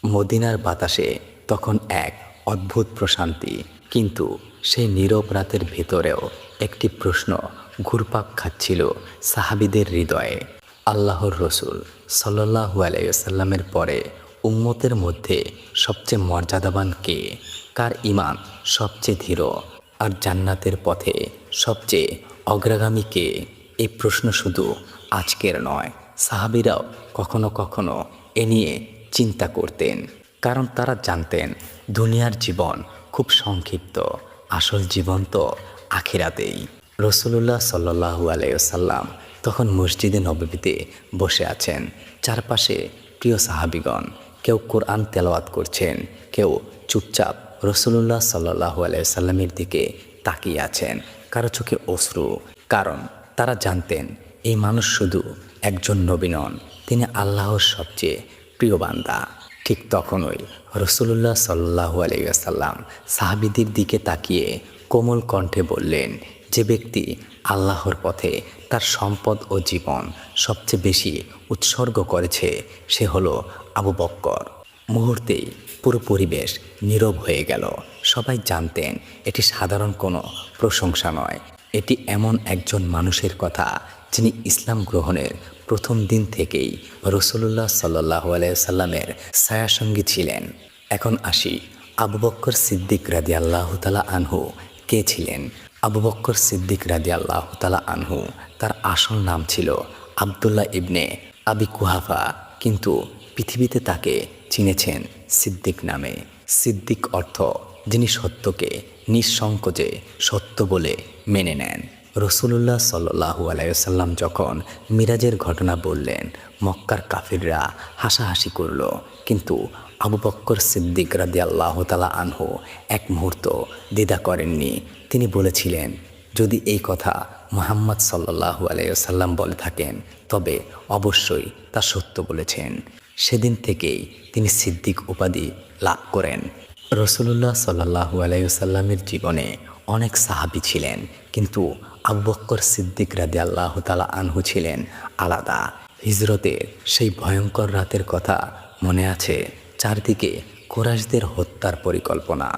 মদিনার বাতাসে তখন এক অদ্ভুত প্রশান্তি। কিন্তু সেই নীরব রাতের ভেতরেও একটি প্রশ্ন ঘুরপাক খাচ্ছিল সাহাবীদের হৃদয়ে। আল্লাহর রসূল সাল্লাল্লাহু আলাইহি ওয়াসাল্লামের পরে উম্মতের মধ্যে সবচেয়ে মর্যাদাবান কে? কার ঈমান সবচেয়ে ধীর? আর জান্নাতের পথে সবচেয়ে অগ্রগামী কে? এই প্রশ্ন শুধু আজকের নয়, সাহাবীরাও কখনো কখনো এ নিয়ে চিন্তা করতেন। কারণ তারা জানতেন দুনিয়ার জীবন খুব সংক্ষিপ্ত, আসল জীবন তো আখিরাতেই। রসুলুল্লাহ সাল্লাল্লাহু আলাইহি ওয়াসাল্লাম তখন মসজিদে নববীতে বসে আছেন। চারপাশে প্রিয় সাহাবীগণ, কেউ কোরআন তেলাওয়াত করছেন, কেউ চুপচাপ রসুলুল্লাহ সাল্লাল্লাহু আলাইহি ওয়াসাল্লামের দিকে তাকিয়ে আছেন, কারো চোখে অশ্রু। কারণ তারা জানতেন এই মানুষ শুধু একজন নবী নন, তিনি আল্লাহর সবচেয়ে প্রিয় বান্দা। ঠিক তখনই রসুলুল্লাহ সাল্লাল্লাহু আলাইহি ওয়াসাল্লাম সাহাবীদের দিকে তাকিয়ে কোমল কণ্ঠে বললেন, যে ব্যক্তি আল্লাহর পথে তার সম্পদ ও জীবন সবচেয়ে বেশি উৎসর্গ করেছে সে হলো আবু বক্কর। মুহূর্তেই পুরো পরিবেশ নীরব হয়ে গেল। সবাই জানতেন এটি সাধারণ কোনো প্রশংসা নয়, এটি এমন একজন মানুষের কথা যিনি ইসলাম গ্রহণের প্রথম দিন থেকেই রসুলুল্লাহ সাল্লাল্লাহু আলাইহি ওয়াসাল্লামের ছায়াসঙ্গী ছিলেন। এখন আসি, আবু বক্কর সিদ্দিক রাদিয়াল্লাহু তাআলা আনহু কে ছিলেন? আবু বক্কর সিদ্দিক রাদিয়াল্লাহু তাআলা আনহু, তার আসল নাম ছিল আবদুল্লাহ ইবনে আবি কুহাফা, কিন্তু পৃথিবীতে তাকে চিনেছেন সিদ্দিক নামে। সিদ্দিক অর্থ যিনি সত্যকে নিঃসংকোচে সত্য বলে মেনে নেন। রসুলুল্লাহ সাল্লাল্লাহু আলাইহি ওয়াসাল্লাম যখন মিরাজের ঘটনা বললেন, মক্কার কাফিররা হাসাহাসি করল, কিন্তু আবু বক্কর সিদ্দিক রাদিয়াল্লাহু তাআলা আনহু এক মুহূর্ত দ্বিধা করেননি। তিনি বলেছিলেন, যদি এই কথা মুহাম্মদ সাল্লাল্লাহু আলাইহি ওয়াসাল্লাম বলে থাকেন তবে অবশ্যই তা সত্য বলেছেন। সেদিন থেকেই তিনি সিদ্দিক উপাধি লাভ করেন। রসুলুল্লাহ সাল্লাল্লাহু আলাইহি ওয়াসাল্লামের জীবনে অনেক সাহাবী ছিলেন, কিন্তু আবু বক্কর সিদ্দিক রাদিয়াল্লাহু তাআলা আনহু ছিলেন আলাদা। হিজরতের সেই ভয়ঙ্কর রাতের কথা মনে আছে? চারদিকে কুরাইশদের হত্যার পরিকল্পনা।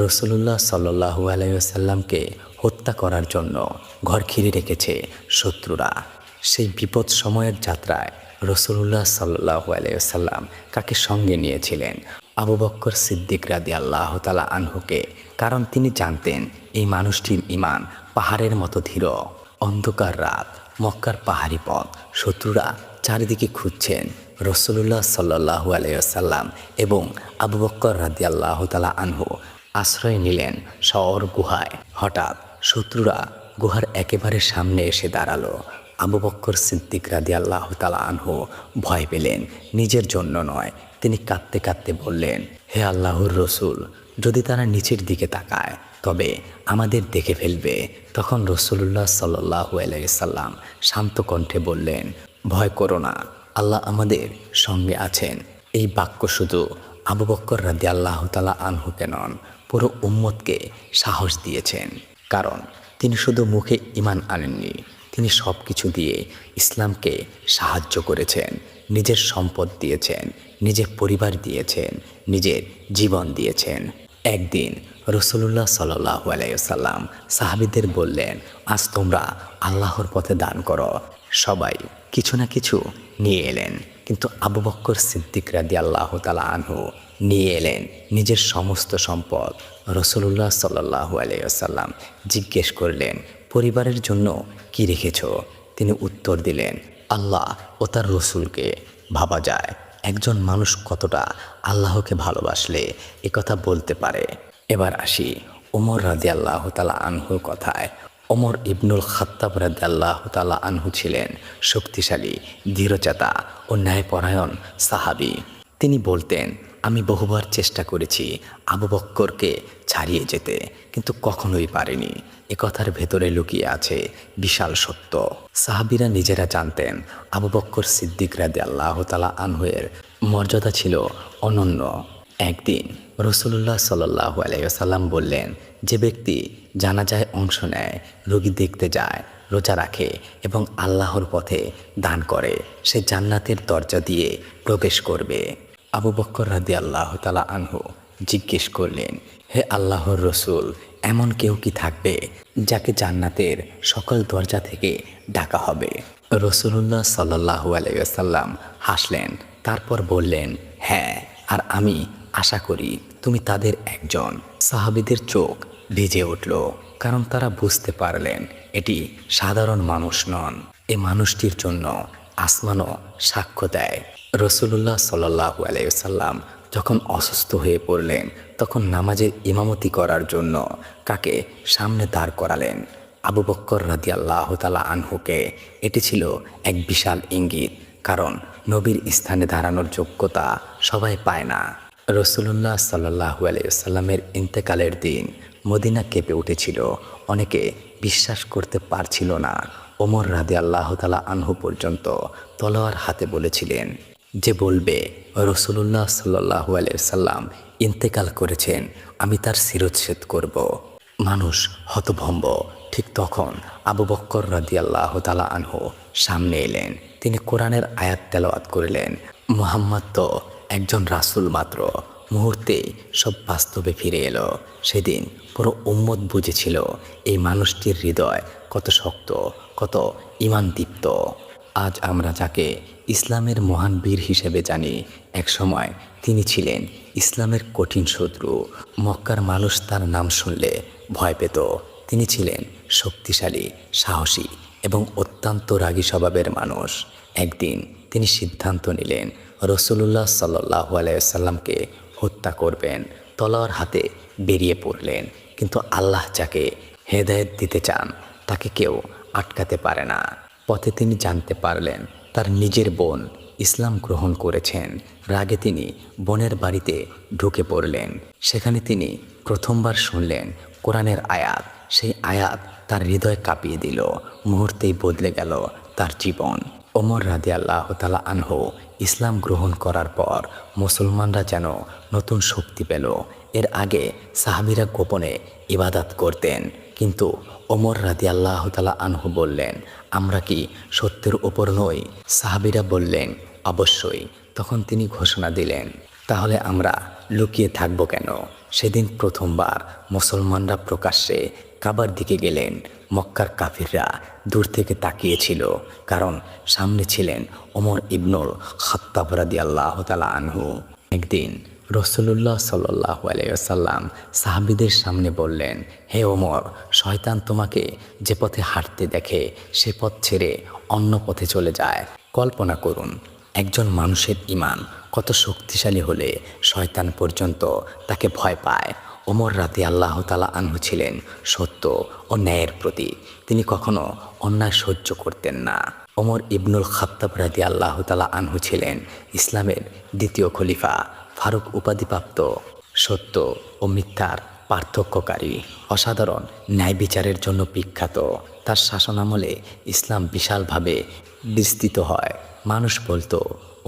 রসুলুল্লাহ সাল্লাল্লাহু আলাইহি ওয়াসাল্লামকে হত্যা করার জন্য ঘর ঘিরে রেখেছে শত্রুরা। সেই বিপদ সময়ের যাত্রায় রসুলুল্লাহ সাল্লাল্লাহু আলাইহি ওয়াসাল্লাম কাকে সঙ্গে নিয়েছিলেন? আবু বক্কর সিদ্দিক রাদিয়াল্লাহু তাআলা আনহুকে। কারণ তিনি জানতেন এই মানুষটির ঈমান পাহাড়ের মতো দৃঢ়। অন্ধকার রাত, মক্কার পাহাড়ি পথ, শত্রুরা চারিদিকে খুঁজছেন। রসুলুল্লাহ সাল্লাল্লাহু আলাইহি ওয়াসাল্লাম এবং আবু বক্কর রাদিয়াল্লাহু তাআলা আনহু আশ্রয় নিলেন শহর গুহায়। হঠাৎ শত্রুরা গুহার একেবারে সামনে এসে দাঁড়ালো। আবু বক্কর সিদ্দিক রাদিয়াল্লাহু তাআলা আনহু ভয় পেলেন, নিজের জন্য নয়। তিনি কাঁদতে কাঁদতে বললেন, হে আল্লাহর রসুল, যদি তারা নিচের দিকে তাকায় তবে আমাদের দেখে ফেলবে। তখন রসুলুল্লাহ সাল্লাল্লাহু আলাইহি ওয়াসাল্লাম শান্ত কণ্ঠে বললেন, ভয় করো না, আল্লাহ আমাদের সঙ্গে আছেন। এই বাক্য শুধু আবু বক্কর রাদিয়াল্লাহু তাআলা আনহুকে নন, পুরো উম্মতকে সাহস দিয়েছেন। কারণ তিনি শুধু মুখে ঈমান আনেননি, তিনি সব কিছু দিয়ে ইসলামকে সাহায্য করেছেন। নিজের সম্পদ দিয়েছেন, নিজের পরিবার দিয়েছেন, নিজের জীবন দিয়েছেন। একদিন রসুলুল্লাহ সাল্লাল্লাহু আলাইহি ওয়াসাল্লাম সাহাবীদের বললেন, আজ তোমরা আল্লাহর পথে দান করো। সবাই কিছু না কিছু নিয়ে এলেন, কিন্তু আবু বক্কর সিদ্দিক রাদিয়াল্লাহু তাআলা আনহু নিয়ে এলেন নিজের সমস্ত সম্পদ। রসুলুল্লাহ সাল্লাল্লাহু আলাইহি ওয়াসাল্লাম জিজ্ঞেস করলেন, পরিবারের জন্য কি রেখেছ? তিনি উত্তর দিলেন, আল্লাহ ও তার রসুলকে। ভাবা যায় একজন মানুষ কতটা আল্লাহকে ভালোবাসলে একথা বলতে পারে। এবার আসি ওমর রাদিয়াল্লাহু তাআলা আনহুর কথায়। ওমর ইবনুল খাত্তাব রাদিয়াল্লাহু তাআলা আনহু ছিলেন শক্তিশালী, দৃঢ়চেতা ও ন্যায়পরায়ণ সাহাবী। তিনি বলতেন, আমি বহুবার চেষ্টা করেছি আবু বক্করকে ছাড়িয়ে যেতে, কিন্তু কখনোই পারিনি। এ কথার ভেতরে লুকিয়ে আছে বিশাল সত্য। সাহাবীরা নিজেরা জানতেন আবু বক্কর সিদ্দিক রাদিয়াল্লাহু তাআলা আনহুয়ের মর্যাদা ছিল অনন্য। একদিন রসুলুল্লাহ সাল্লাল্লাহু আলাইহি ওয়াসাল্লাম বললেন, যে ব্যক্তি জানাজায় অংশ নেয়, রোগী দেখতে যায়, রোজা রাখে এবং আল্লাহর পথে দান করে, সে জান্নাতের দরজা দিয়ে প্রবেশ করবে। আবু বকর রাদিয়াল্লাহু তাআলা আনহু জিজ্ঞেস করলেন, হে আল্লাহর রসূল, এমন কেউ কি থাকবে যাকে জান্নাতের সকল দরজা থেকে ডাকা হবে? রসূলুল্লাহ সাল্লাল্লাহু আলাইহি ওয়াসাল্লাম হাসলেন, তারপর বললেন, হ্যাঁ, আর আমি আশা করি তুমি তাদের একজন। সাহাবীদের চোখ ভিজে উঠল, কারণ তারা বুঝতে পারলেন এটি সাধারণ মানুষ নন, এ মানুষটির জন্য আসমানও সাক্ষ্য দেয়। রসূলুল্লাহ সাল্লাল্লাহু আলাইহি ওয়াসাল্লাম যখন অসুস্থ হয়ে পড়লেন, তখন নামাজের ইমামতি করার জন্য কাকে সামনে দাঁড় করালেন? আবু বকর রাদিয়াল্লাহু তাআলা আনহুকে। এটি ছিল এক বিশাল ইঙ্গিত, কারণ নবীর স্থানে দাঁড়ানোর যোগ্যতা সবাই পায় না। রসূলুল্লাহ সাল্লাল্লাহু আলাইহি ওয়াসাল্লামের ইন্তেকালের দিন মদিনা কেঁপে উঠেছিল। অনেকে বিশ্বাস করতে পারছিল না। ওমর রাদিয়াল্লাহু তাআলা আনহু পর্যন্ত তলোয়ার হাতে বলেছিলেন, যে বলবে রসূলুল্লাহ সাল্লাল্লাহু আলাইহি ওয়াসাল্লাম ইন্তেকাল করেছেন, আমি তার শিরচ্ছেদ করব। মানুষ হতভম্ব। ঠিক তখন আবু বকর রাদিয়াল্লাহু তাআলা আনহু সামনে এলেন। তিনি কোরআনের আয়াত তেলাওয়াত করলেন। মুহাম্মদ তো একজন রাসূল মাত্র। মুহূর্তেই সব বাস্তবে ফিরে এলো। সেদিন পুরো উম্মত বুঝেছিল এই মানুষটির হৃদয় কত শক্ত, কত ঈমানদীপ্ত। আজ আমরা যাকে ইসলামের মহান বীর হিসেবে জানি, একসময় তিনি ছিলেন ইসলামের কঠিন শত্রু। মক্কার মানুষ তার নাম শুনলে ভয় পেত। তিনি ছিলেন শক্তিশালী, সাহসী এবং অত্যন্ত রাগী স্বভাবের মানুষ। একদিন তিনি সিদ্ধান্ত নিলেন রসূলুল্লাহ সাল্লাল্লাহু আলাইহি ওয়াসাল্লামকে হত্যা করবেন। তলোয়ার হাতে বেরিয়ে পড়লেন। কিন্তু আল্লাহ যাকে হেদায়েত দিতে চান তাকে কেউ আটকাতে পারে না। পথে তিনি জানতে পারলেন তার নিজের বোন ইসলাম গ্রহণ করেছেন। রাগে তিনি বোনের বাড়িতে ঢুকে পড়লেন। সেখানে তিনি প্রথমবার শুনলেন কোরআনের আয়াত। সেই আয়াত তার হৃদয় কাঁপিয়ে দিল। মুহূর্তেই বদলে গেল তার জীবন। ওমর রাদিয়াল্লাহু তাআলা আনহু ইসলাম গ্রহণ করার পর মুসলমানরা যেন নতুন শক্তি পেল। এর আগে সাহাবীরা গোপনে ইবাদত করতেন, কিন্তু ওমর রাদিয়াল্লাহু তাআলা আনহু বললেন, আমরা কি সত্যের উপর নই? সাহাবীরা বললেন, অবশ্যই। তখন তিনি ঘোষণা দিলেন, তাহলে আমরা লুকিয়ে থাকব কেন? সেদিন প্রথমবার মুসলমানরা প্রকাশ্যে কাবার দিকে গেলেন। মক্কার কাফিররা দূর থেকে তাকিয়েছিল, কারণ সামনে ছিলেন ওমর ইবনুল খাত্তাব রাদিয়াল্লাহু তাআলা আনহু। একদিন রসূলুল্লাহ সাল্লাল্লাহু আলাইহি ওয়াসাল্লাম সাহাবীদের সামনে বললেন, হে ওমর, শয়তান তোমাকে যে পথে হাঁটতে দেখে সে পথ ছেড়ে অন্য পথে চলে যায়। কল্পনা করুন, একজন মানুষের ঈমান কত শক্তিশালী হলে শয়তান পর্যন্ত তাকে ভয় পায়। ওমর রাদিয়াল্লাহু তাআলা আনহু ছিলেন সত্য ও ন্যায়ের প্রতীক। তিনি কখনো অন্যায় সহ্য করতেন না। ওমর ইবনুল খাত্তাব রাদিয়াল্লাহু তাআলা আনহু ছিলেন ইসলামের দ্বিতীয় খলিফা, ফারুক উপাধিপ্রাপ্ত, সত্য ও মিথ্যার পার্থক্যকারী, অসাধারণ ন্যায় বিচারের জন্য বিখ্যাত। তার শাসনামলে ইসলাম বিশালভাবে বিস্তৃত হয়। মানুষ বলতো,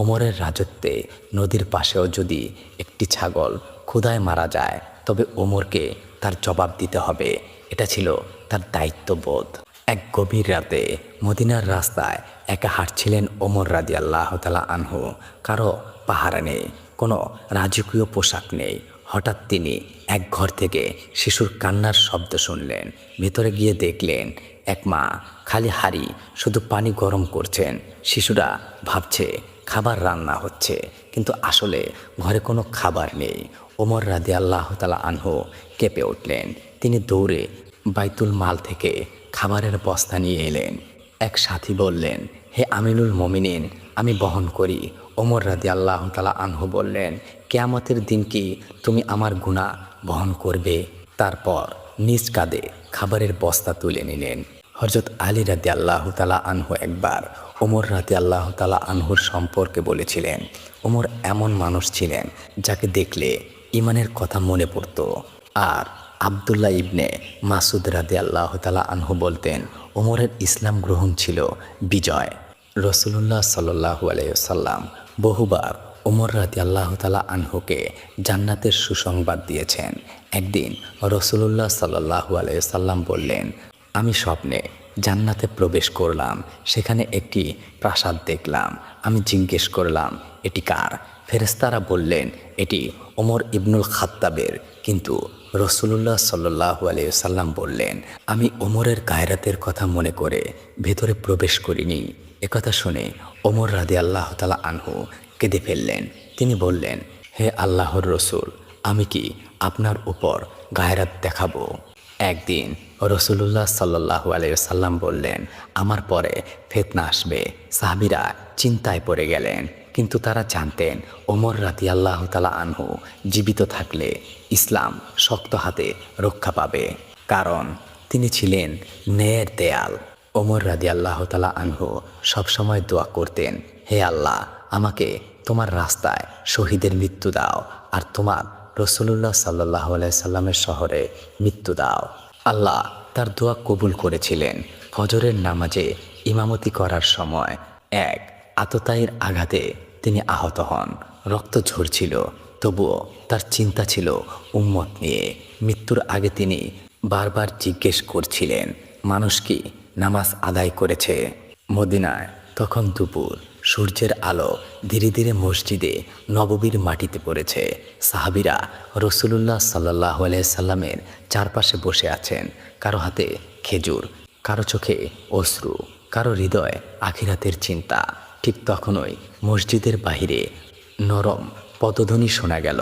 ওমরের রাজত্বে নদীর পাশেও যদি একটি ছাগল ক্ষুধায় মারা যায়, তবে ওমরকে তার জবাব দিতে হবে। এটা ছিল তার দায়িত্ববোধ। এক গভীর রাতে মদিনার রাস্তায় একা হাঁটছিলেন ওমর রাদিয়াল্লাহু তাআলা আনহু। কারো পাহারা নেই, কোনো রাজকীয় পোশাক নেই। হঠাৎ তিনি এক ঘর থেকে শিশুর কান্নার শব্দ শুনলেন। ভেতরে গিয়ে দেখলেন এক মা খালি হাঁড়ি শুধু পানি গরম করছেন। শিশুরা ভাবছে খাবার রান্না হচ্ছে, কিন্তু আসলে ঘরে কোনো খাবার নেই। ওমর রাদিয়াল্লাহু তাআলা আনহু কেঁপে উঠলেন। তিনি দৌড়ে বাইতুল মাল থেকে খাবারের বস্তা নিয়ে এলেন। এক সাথী বললেন, হে আমিনুল মুমিনিন, আমি বহন করি। ওমর রাদিয়াল্লাহু তাআলা আনহু বললেন, কিয়ামতের দিন কি তুমি আমার গুনাহ বহন করবে? তারপর নিজ কাঁধে খাবারের বস্তা তুলে নিলেন। হযরত আলী রাদিয়াল্লাহু তাআলা আনহু একবার ওমর রাদিয়াল্লাহু তাআলা আনহুর সম্পর্কে বলেছিলেন, ওমর এমন মানুষ ছিলেন যাকে দেখলে ঈমানের কথা মনে পড়ত। আর আব্দুল্লাহ ইবনে মাসুদ রাদিয়াল্লাহু তাআলা আনহু বলতেন, ওমরের ইসলাম গ্রহণ ছিল বিজয়। রসূলুল্লাহ সাল্লাল্লাহু আলাইহি ওয়াসাল্লাম বহুবার ওমর রাদিয়াল্লাহু তাআলা আনহুকে জান্নাতের সুসংবাদ দিয়েছেন। একদিন রসূলুল্লাহ সাল্লাল্লাহু আলাইহি ওয়াসাল্লাম বললেন, আমি স্বপ্নে জান্নাতে প্রবেশ করলাম। সেখানে একটি প্রাসাদ দেখলাম। আমি জিজ্ঞেস করলাম, এটি কার? ফেরেশতারা বললেন এটি ওমর ইবনুল খাত্তাবের, কিন্তু রসুলুল্লাহ সাল্লাল্লাহু আলাইহি ওয়াসাল্লাম বললেন আমি ওমরের গায়রাতের কথা মনে করে ভেতরে প্রবেশ করিনি। একথা শুনে ওমর রাদিয়াল্লাহু তাআলা আনহু কেঁদে ফেললেন। তিনি বললেন, হে আল্লাহর রসুল, আমি কি আপনার উপর গায়রাত দেখাবো? একদিন রসুলুল্লাহ সাল্লাল্লাহু আলাইহি ওয়াসাল্লাম বললেন, আমার পরে ফিতনা আসবে। সাহাবীরা চিন্তায় পড়ে গেলেন, কিন্তু তারা জানতেন ওমর রাদিয়াল্লাহু তাআলা আনহু জীবিত থাকলে ইসলাম শক্ত হাতে রক্ষা পাবে, কারণ তিনি ছিলেন ন্যায়ের দেয়াল। ওমর রাদিয়াল্লাহু তাআলা আনহু সবসময় দোয়া করতেন, হে আল্লাহ, আমাকে তোমার রাস্তায় শহীদের মৃত্যু দাও, আর তোমার রসুলুল্লাহ সাল্লাল্লাহু আলাইহি সাল্লামের শহরে মৃত্যু দাও। আল্লাহ তার দোয়া কবুল করেছিলেন। ফজরের নামাজে ইমামতি করার সময় এক আততায়ীর আঘাতে তিনি আহত হন। রক্ত ঝরছিল, তবুও তার চিন্তা ছিল উম্মত নিয়ে। মৃত্যুর আগে তিনি বারবার জিজ্ঞেস করছিলেন, মানুষ কি নামাজ আদায় করেছে? মদিনায় তখন দুপুর। সূর্যের আলো ধীরে ধীরে মসজিদে নববীর মাটিতে পড়েছে। সাহাবীরা রসুলুল্লাহ সাল্লাল্লাহু আলাইহি সাল্লামের চারপাশে বসে আছেন। কারো হাতে খেজুর, কারো চোখে অশ্রু, কারো হৃদয়ে আখিরাতের চিন্তা। ঠিক তখনই মসজিদের বাহিরে নরম পদধ্বনি শোনা গেল।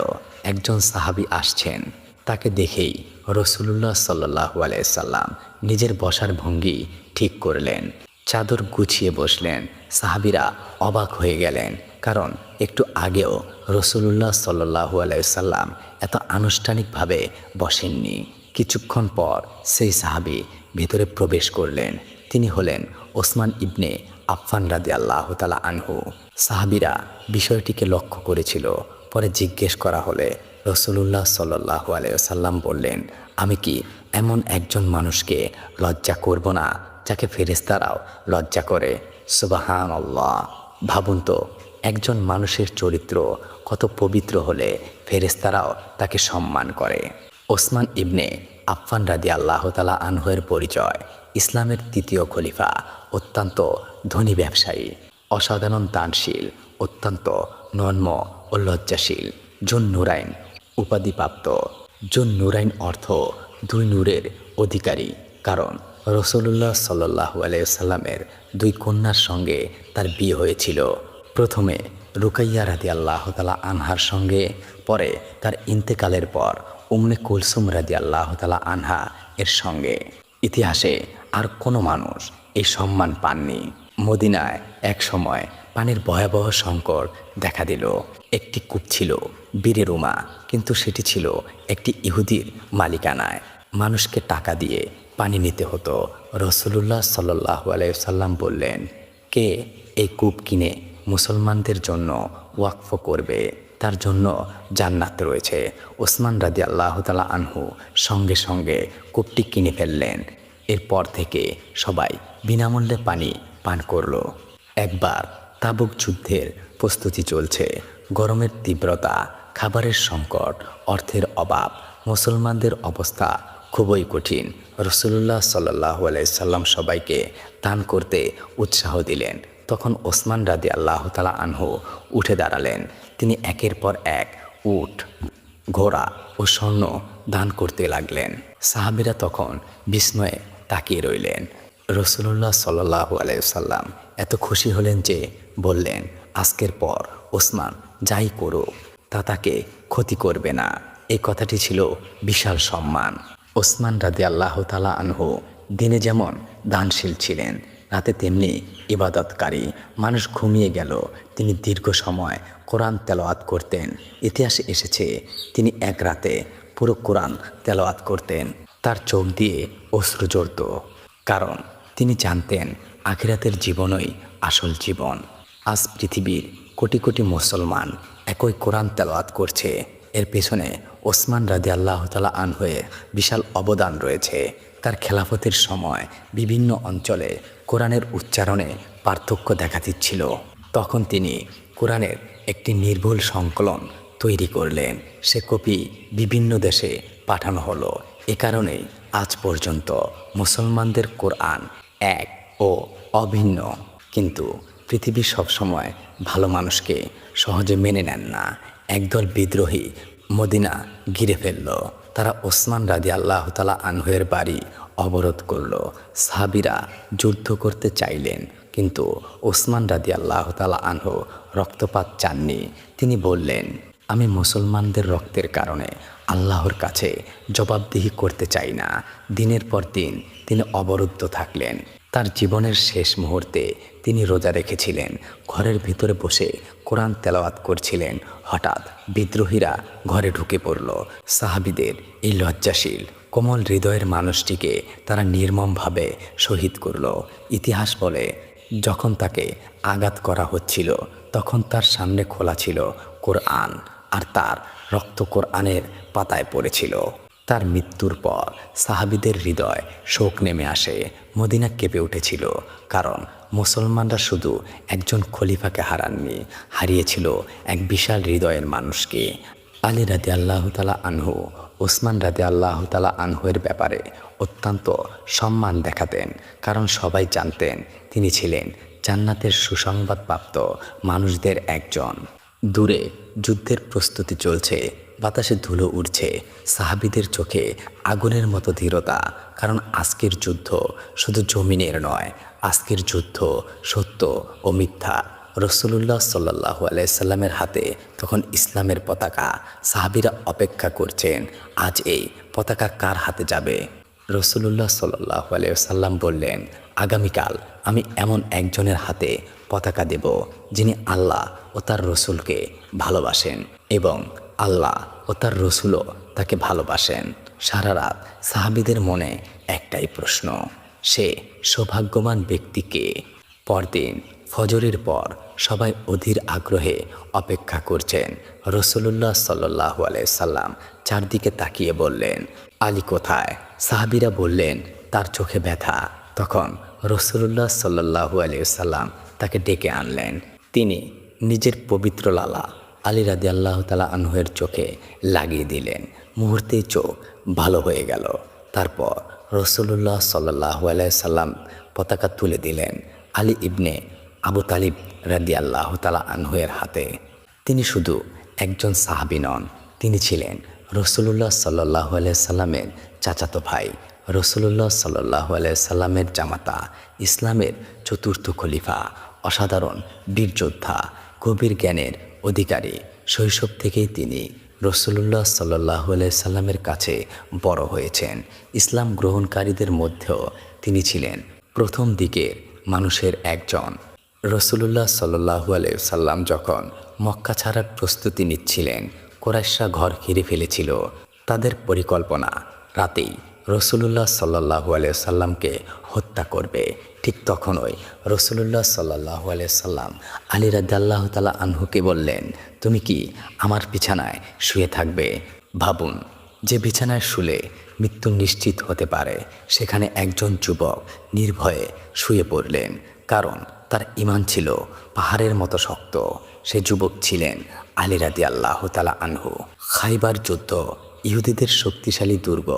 একজন সাহাবী আসছেন। তাকে দেখেই রসুলুল্লাহ সাল্লাল্লাহু আলাইহি সাল্লাম নিজের বসার ভঙ্গি ঠিক করলেন, চাদর গুছিয়ে বসলেন। সাহাবীরা অবাক হয়ে গেলেন, কারণ একটু আগেও রসুলুল্লাহ সাল্লাল্লাহু আলাইহি সাল্লাম এত আনুষ্ঠানিকভাবে বসেননি। কিছুক্ষণ পর সেই সাহাবী ভেতরে প্রবেশ করলেন। তিনি হলেন ওসমান ইবনে আফফান রাদিয়াল্লাহু তাআলা আনহু। সাহাবীরা বিষয়টিকে লক্ষ্য করেছিল। পরে জিজ্ঞেস করা হলে রসুলুল্লাহ সাল্লাল্লাহু আলাইহি ওয়াসাল্লাম বললেন, আমি কি এমন একজন মানুষকে লজ্জা করব না যাকে ফেরেশতারাও লজ্জা করে? সুবহানাল্লাহ! ভাবুন তো, একজন মানুষের চরিত্র কত পবিত্র হলে ফেরেশতারাও তাকে সম্মান করে। ওসমান ইবনে আফফান রাদিয়াল্লাহু তাআলা আনহুর পরিচয়। ইসলামের তৃতীয় খলিফা, অত্যন্ত ধনী ব্যবসায়ী, অসাধারণ দানশীল, অত্যন্ত নম্র ও লজ্জাশীল। জুন নুরাইন উপাধিপ্রাপ্ত। জুন নুরাইন অর্থ দুই নূরের অধিকারী, কারণ রসুলুল্লাহ সাল্লাল্লাহু আলাইহি সাল্লামের দুই কন্যার সঙ্গে তার বিয়ে হয়েছিল। প্রথমে রুকাইয়া রাদিয়াল্লাহু তাআলা আনহার সঙ্গে, পরে তার ইন্তেকালের পর উম্মে কুলসুম রাদিয়াল্লাহু তাআলা আনহা এর সঙ্গে। ইতিহাসে আর কোনো মানুষ এই সম্মান পাননি। মদিনায় এক সময় পানির ভয়াবহ সংকট দেখা দিল। একটি কূপ ছিল বীরে রুমা, কিন্তু সেটি ছিল একটি ইহুদির মালিকানায়। মানুষকে টাকা দিয়ে পানি নিতে হতো। রসুলুল্লাহ সাল্লাল্লাহু আলাইহি সাল্লাম বললেন, কে এই কূপ কিনে মুসলমানদের জন্য ওয়াকফ করবে, তার জন্য জান্নাত রয়েছে। ওসমান রাদিয়াল্লাহু তাআলা আনহু সঙ্গে সঙ্গে কূপটি কিনে ফেললেন। এরপর থেকে সবাই বিনামূল্যে পানি পান করল। একবার তাবুক যুদ্ধের প্রস্তুতি চলছে। গরমের তীব্রতা, খাবারের সংকট, অর্থের অভাব, মুসলমানদের অবস্থা খুবই কঠিন। রসুলুল্লাহ সাল্লাল্লাহু আলাইহি সাল্লাম সবাইকে দান করতে উৎসাহ দিলেন। তখন ওসমান রাদিয়াল্লাহু তাআলা আনহু উঠে দাঁড়ালেন। তিনি একের পর এক উট, ঘোড়া ও স্বর্ণ দান করতে লাগলেন। সাহাবীরা তখন বিস্ময়ে তাকিয়ে রইলেন। রসুলুল্লাহ সাল্লাল্লাহু আলাইহি সাল্লাম এত খুশি হলেন যে বললেন, আজকের পর ওসমান যাই করুক তা তাকে ক্ষতি করবে না। এই কথাটি ছিল বিশাল সম্মান। ওসমান রাদিয়াল্লাহু তাআলা আনহু দিনে যেমন দানশীল ছিলেন, রাতে তেমনি ইবাদতকারী। মানুষ ঘুমিয়ে গেল, তিনি দীর্ঘ সময় কোরআন তেলাওয়াত করতেন। ইতিহাসে এসেছে তিনি এক রাতে পুরো কোরআন তেলাওয়াত করতেন। তার চোখ দিয়ে অশ্রু ঝরত, কারণ তিনি জানতেন আখিরাতের জীবনই আসল জীবন। আজ পৃথিবীর কোটি কোটি মুসলমান একই কোরআন তেলাওয়াত করছে। এর পেছনে ওসমান রাদিয়াল্লাহু তাআলা আনহুর বিশাল অবদান রয়েছে। তার খেলাফতের সময় বিভিন্ন অঞ্চলে কোরআনের উচ্চারণে পার্থক্য দেখা দিচ্ছিল। তখন তিনি কোরআনের একটি নির্ভুল সংকলন তৈরি করলেন। সে কপি বিভিন্ন দেশে পাঠানো হলো। এ কারণেই আজ পর্যন্ত মুসলমানদের কোরআন এক ও অভিন্ন। কিন্তু পৃথিবী সবসময় ভালো মানুষকে সহজে মেনে নেন না। একদল বিদ্রোহী মদিনা ঘিরে ফেলল। তারা ওসমান রাদিয়াল্লাহু তাআলা আনহুয়ের বাড়ি অবরোধ করল। সাহাবীরা যুদ্ধ করতে চাইলেন, কিন্তু ওসমান রাদিয়াল্লাহু তাআলা আনহু রক্তপাত চাননি। তিনি বললেন, আমি মুসলমানদের রক্তের কারণে আল্লাহর কাছে জবাবদিহি করতে চাই না। দিনের পর দিন তিনি অবরুদ্ধ থাকলেন। তার জীবনের শেষ মুহূর্তে তিনি রোজা রেখেছিলেন, ঘরের ভিতরে বসে কোরআন তেলাওয়াত করছিলেন। হঠাৎ বিদ্রোহীরা ঘরে ঢুকে পড়ল। সাহাবীদের এই লজ্জাশীল কোমল হৃদয়ের মানুষটিকে তারা নির্মমভাবে শহীদ করল। ইতিহাস বলে, যখন তাকে আঘাত করা হচ্ছিল তখন তার সামনে খোলা ছিল কোরআন, আর তার রক্ত কোরআনের পাতায় পড়েছিল। তার মৃত্যুর পর সাহাবীদের হৃদয় শোক নেমে আসে। মদিনা কেঁপে উঠেছিল, কারণ মুসলমানরা শুধু একজন খলিফাকে হারাননি, হারিয়েছিল এক বিশাল হৃদয়ের মানুষকে। আলী রাদিয়াল্লাহু তাআলা আনহু ওসমান রাদিয়াল্লাহু তাআলা আনহুয়ের ব্যাপারে অত্যন্ত সম্মান দেখাতেন, কারণ সবাই জানতেন তিনি ছিলেন জান্নাতের সুসংবাদপ্রাপ্ত মানুষদের একজন। দূরে যুদ্ধের প্রস্তুতি চলছে, বাতাসে ধুলো উড়ছে, সাহাবীদের চোখে আগুনের মতো ধীরতা, কারণ আজকের যুদ্ধ শুধু জমিনের নয়, আজকের যুদ্ধ সত্য ও মিথ্যা। রাসূলুল্লাহ সাল্লাল্লাহু আলাইহি সাল্লামের হাতে তখন ইসলামের পতাকা। সাহাবীরা অপেক্ষা করছেন, আজ এই পতাকা কার হাতে যাবে। রাসূলুল্লাহ সাল্লাল্লাহু আলাইহি সাল্লাম বললেন, আগামীকাল আমি এমন একজনের হাতে পতাকা দেব যিনি আল্লাহ ও তার রসুলকে ভালোবাসেন এবং আল্লাহ ও তার রসুলও তাকে ভালোবাসেন। সারা রাত সাহাবীদের মনে একটাই প্রশ্ন, সে সৌভাগ্যবান ব্যক্তিকে। পরদিন ফজরের পর সবাই অধীর আগ্রহে অপেক্ষা করছেন। রাসূলুল্লাহ সাল্লাল্লাহু আলাইহি সাল্লাম চারদিকে তাকিয়ে বললেন, আলী কোথায়? সাহাবীরা বললেন, তার চোখে ব্যথা। তখন রাসূলুল্লাহ সাল্লাল্লাহু আলাইহি সাল্লাম তাকে ডেকে আনলেন। তিনি নিজের পবিত্র লালা আলী রাদিয়াল্লাহু তাআলা আনহুয়ের চোখে লাগিয়ে দিলেন। মুহূর্তেই চোখ ভালো হয়ে গেল। তারপর রাসূলুল্লাহ সাল্লাল্লাহু আলাইহি সাল্লাম পতাকা তুলে দিলেন আলী ইবনে আবু তালিব রাদিয়াল্লাহু তাআলা আনহুয়ের হাতে। তিনি শুধু একজন সাহাবী নন, তিনি ছিলেন রাসূলুল্লাহ সাল্লাল্লাহু আলাইহি সাল্লামের চাচাতো ভাই, রাসূলুল্লাহ সাল্লাল্লাহু আলাইহি সাল্লামের জামাতা, ইসলামের চতুর্থ খলিফা, অসাধারণ বীর যোদ্ধা, গভীর জ্ঞানের অধিকারী। শৈশব থেকেই তিনি রাসূলুল্লাহ সাল্লাল্লাহু আলাইহি সাল্লামের কাছে বড় হয়েছেন। ইসলাম গ্রহণকারীদের মধ্যেও তিনি ছিলেন প্রথম দিকের মানুষের একজন। রাসূলুল্লাহ সাল্লাল্লাহু আলাইহি সাল্লাম যখন মক্কা ছাড়ার প্রস্তুতি নিচ্ছিলেন, কুরাইশরা ঘর ঘিরে ফেলেছিল। তাদের পরিকল্পনা রাতেই রাসূলুল্লাহ সাল্লাল্লাহু আলাইহি সাল্লামকে হত্যা করবে। ঠিক তখনই রাসূলুল্লাহ সাল্লাল্লাহু আলাইহি সাল্লাম আলী রাদিয়াল্লাহু তাআলা আনহুকে বললেন, তুমি কি আমার বিছানায় শুয়ে থাকবে? ভাবুন, যে বিছানায় শুলে মৃত্যু নিশ্চিত হতে পারে, সেখানে একজন যুবক নির্ভয়ে শুয়ে পড়লেন, কারণ তার ঈমান ছিল পাহাড়ের মতো শক্ত। সে যুবক ছিলেন আলী রাদিয়াল্লাহু তাআলা আনহু। খাইবার যুদ্ধ ইহুদিদের শক্তিশালী দুর্গ,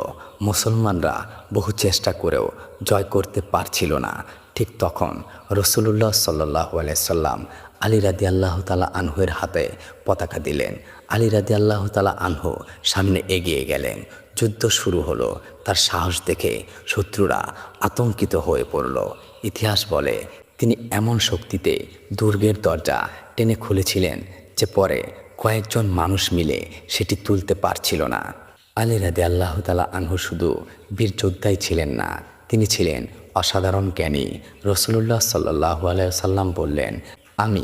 মুসলমানরা বহু চেষ্টা করেও জয় করতে পারছিল না। ঠিক তখন রাসূলুল্লাহ সাল্লাল্লাহু আলাইহি সাল্লাম আলী রাদিয়াল্লাহু তাআলা আনহুয়ের হাতে পতাকা দিলেন। আলী রাদিয়াল্লাহু তাআলা আনহু সামনে এগিয়ে গেলেন। যুদ্ধ শুরু হলো। তার সাহস দেখে শত্রুরা আতঙ্কিত হয়ে পড়ল। ইতিহাস বলে, তিনি এমন শক্তিতে দুর্গের দরজা টেনে খুলেছিলেন যে পরে কয়েকজন মানুষ মিলে সেটি তুলতে পারছিল না। আলী রাদিয়াল্লাহু তাআলা আনহু শুধু বীর যোদ্ধাই ছিলেন না, তিনি ছিলেন অসাধারণ জ্ঞানী। রাসূলুল্লাহ সাল্লাল্লাহু আলাইহি সাল্লাম বললেন, আমি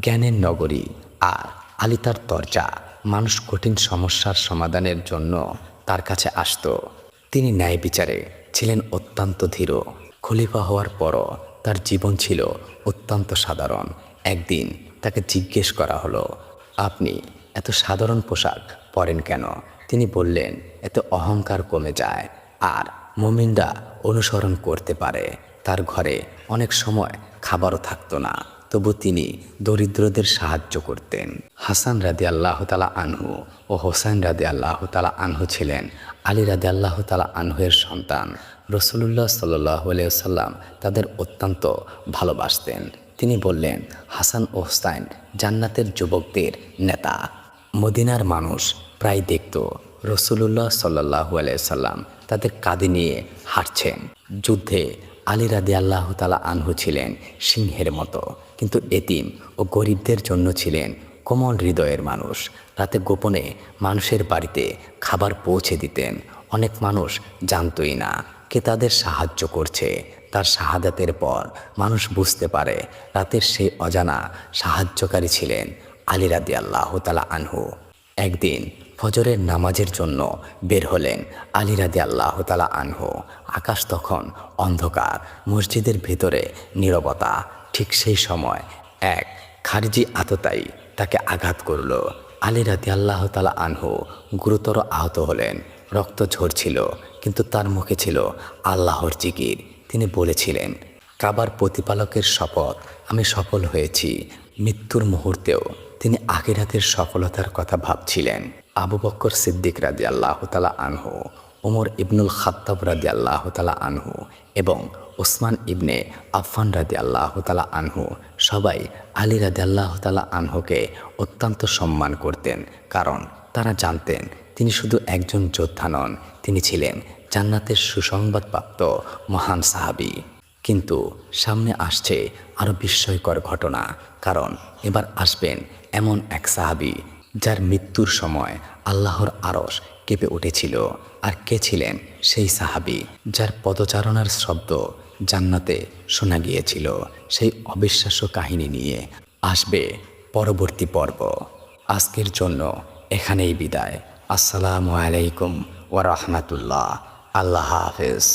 জ্ঞানের নগরী, আর আলী তার দরজা। মানুষ কঠিন সমস্যার সমাধানের জন্য তার কাছে আসত। তিনি ন্যায় বিচারে ছিলেন অত্যন্ত ধীর। খলিফা হওয়ার পরও তার জীবন ছিল অত্যন্ত সাধারণ। একদিন তাকে জিজ্ঞেস করা হলো, আপনি এত সাধারণ পোশাক পরেন কেন? তিনি বললেন, এতে অহংকার কমে যায় আর মুমিনরা অনুসরণ করতে পারে। তার ঘরে অনেক সময় খাবারও থাকতো না, তবু তিনি দরিদ্রদের সাহায্য করতেন। হাসান রাদিয়াল্লাহু তাআলা আনহু ও হোসেন রাদিয়াল্লাহু তাআলা আনহু ছিলেন আলী রাদিয়াল্লাহু তাআলা আনহুয়ের সন্তান। রাসূলুল্লাহ সাল্লাল্লাহু আলাইহি সাল্লাম তাদের অত্যন্ত ভালোবাসতেন। তিনি বললেন, হাসান ও হোসাইন জান্নাতের যুবকদের নেতা। মদিনার মানুষ প্রায় দেখত রসুলুল্লাহ সাল্লাল্লাহু আলাইহি সাল্লাম তাদের কাঁধে নিয়ে হাঁটছেন। যুদ্ধে আলী রাদিয়াল্লাহু তাআলা আনহু ছিলেন সিংহের মতো, কিন্তু এতিম ও গরিবদের জন্য ছিলেন কোমল হৃদয়ের মানুষ। রাতে গোপনে মানুষের বাড়িতে খাবার পৌঁছে দিতেন। অনেক মানুষ জানতই না কে তাদের সাহায্য করছে। তার শাহাদাতের পর মানুষ বুঝতে পারে রাতের সেই অজানা সাহায্যকারী ছিলেন আলী রাদিয়াল্লাহু তাআলা আনহু। একদিন ফজরের নামাজের জন্য বের হলেন আলী রাদিয়াল্লাহু তাআলা আনহু। আকাশ তখন অন্ধকার, মসজিদের ভেতরে নীরবতা। ঠিক সেই সময় এক খারিজি আততায়ী তাকে আঘাত করল। আলী রাদিয়াল্লাহু তাআলা আনহু গুরুতর আহত হলেন। রক্ত ঝরছিল, কিন্তু তার মুখে ছিল আল্লাহর জিকির। তিনি বলেছিলেন, কাবার প্রতিপালকের শপথ, আমি সফল হয়েছি। মৃত্যুর মুহূর্তেও তিনি আখিরাতের সফলতার কথা ভাবছিলেন। আবু বকর সিদ্দিক রাদিয়াল্লাহু তাআলা আনহু, ওমর ইবনুল খাত্তাব রাদিয়াল্লাহু তাআলা আনহু এবং ওসমান ইবনে আফফান রাদিয়াল্লাহু তাআলা আনহু সবাই আলী রাদিয়াল্লাহু তাআলা আনহুকে অত্যন্ত সম্মান করতেন, কারণ তারা জানতেন তিনি শুধু একজন যোদ্ধা নন, তিনি ছিলেন জান্নাতের সুসংবাদপ্রাপ্ত মহান সাহাবী। কিন্তু সামনে আসছে আরও বিস্ময়কর ঘটনা, কারণ এবার আসবেন এমন এক সাহাবী যার মৃত্যুর সময় আল্লাহর আরশ কেঁপে উঠেছিল। আর কে ছিলেন সেই সাহাবী যার পদচারণার শব্দ জান্নাতে শোনা গিয়েছিল? সেই অবিশ্বাস্য কাহিনী নিয়ে আসবে পরবর্তী পর্ব। আজকের জন্য এখানেই বিদায়। আসসালামু আলাইকুম ওয়া রাহমাতুল্লাহ। আল্লাহ হাফেজ।